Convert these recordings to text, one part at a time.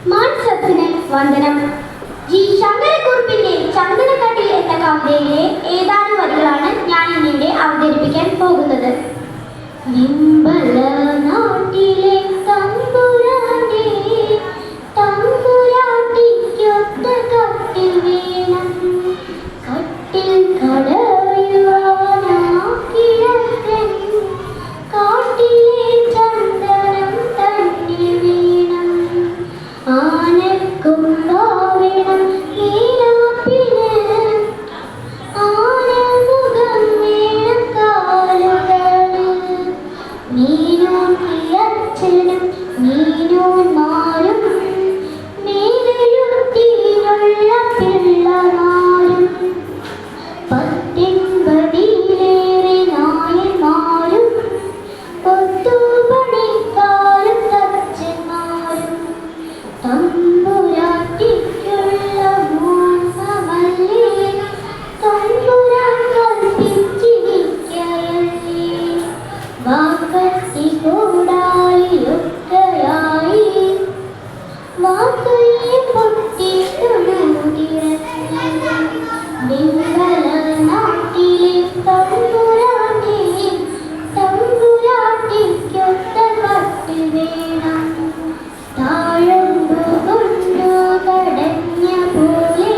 മാൻസത്തിന് വന്ദനം. ജി ശങ്കരക്കുറുപ്പിന്റെ ചന്ദനക്കട്ടിൽ എന്ന കവിതയിലെ ഏതാനും വരികളാണ് ഞാൻ ഇന്നിവിടെ അവതരിപ്പിക്കാൻ പോകുന്നത്. നിമ്പല നാട്ടിലെ തമ്പുരാന്റെ തമ്പുരാട്ടിക്കൊത്ത കട്ടിൽ വേണം, കട്ടിൽ കടയുവാനാക്കിടക്കൻ കാട്ടിലെ ചന്ദനം തന്നെ വേണം, ആനക്കൊമ്പാവേണം നീലാപ്പിന്, ആനമുഖം വേണം കാലുകളിൽ, മീനോൻ ഇയച്ചനും മീനോന്മാരും മേലെഴുത്തിനുള്ള പിള്ളമാരും, പത്തെൺപതിലേറെ നായന്മാരും കൊത്തുപണിക്കാരും തച്ചന്മാരും, തമ്പുരാട്ടിക്കുള്ള മോഹമല്ലേ തമ്പുരാൻ കൽപ്പിച്ചിരിക്കയല്ലേ, വാക്കത്തി കൂടായിലൊക്കെയായി വാക്കയെ പൊട്ടിട്ടുണർത്തിറങ്ങി, നിങ്ങള നാട്ടിലെ തമ്പുരാനെ തമ്പുരാട്ടിക്കൊത്ത കട്ടിൽ വേണം, താഴമ്പു കൊണ്ടു കടഞ്ഞ പോലെ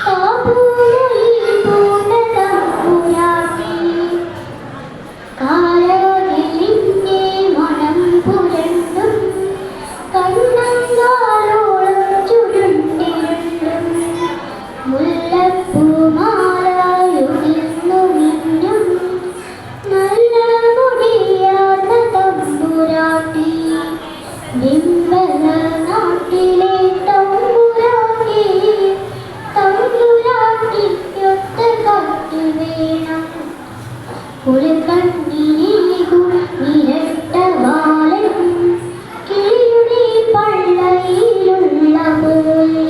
താപൂരി പൂണ്ട തമ്പുരാട്ടി, കാലകിലിന്റെ മണം പുരണ്ടും കണ്ണങ്കാലോളം ചുരുണ്ടിരുണ്ടും, മുല്ലപ്പൂമാലയുതിർന്നു മിന്നും നല്ല മുടിയാത്ത തമ്പുരാട്ടി, നിമ്പല നാട്ടിലെ തമ്പുരാട്ടി തമ്പുരാട്ടിക്കൊത്ത കട്ടിൽ വേണം, കുളിക്കണ്ണിനീകും ഇരട്ട വാലൻ കിളിയുടെ പള്ളയിലുള്ള പോലെ,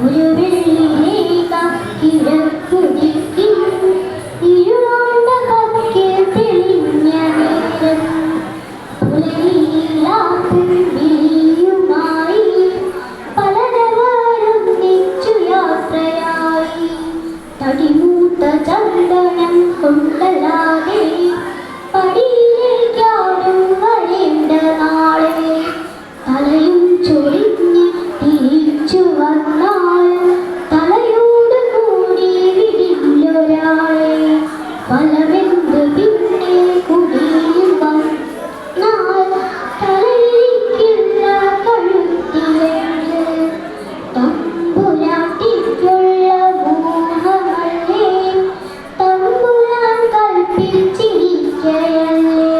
ഒരു വെള്ളിരേഖ കിഴക്കുദിക്കിൽ ഇരുളാണ്ട കക്കിൽ തെളിഞ്ഞ നേരം, പുലരിയിലാക്കും വിളിയുമായി പലരവരും തിരിച്ചു യാത്രയായി, തടിമൂത്ത ചന്ദനം കൊണ്ടല്ലാതെ പടിയിലേക്കാരും വരേണ്ട നാളെ, തലയും ചൊരിഞ്ഞ് തിരിച്ചു വന്നാൽ തലയോട് കൂടി വിടില്ലൊരാളെ, ഫലമെന്ത് പിന്നെ കുടിയിൽ വന്നാൽ തലയിലേക്കുള്ള കഴുത്തിലേക്ക്, തമ്പുരാട്ടിക്കുള്ള മോഹമല്ലേ തമ്പുരാൻ കൽപ്പിച്ചിരിക്കയല്ലേ,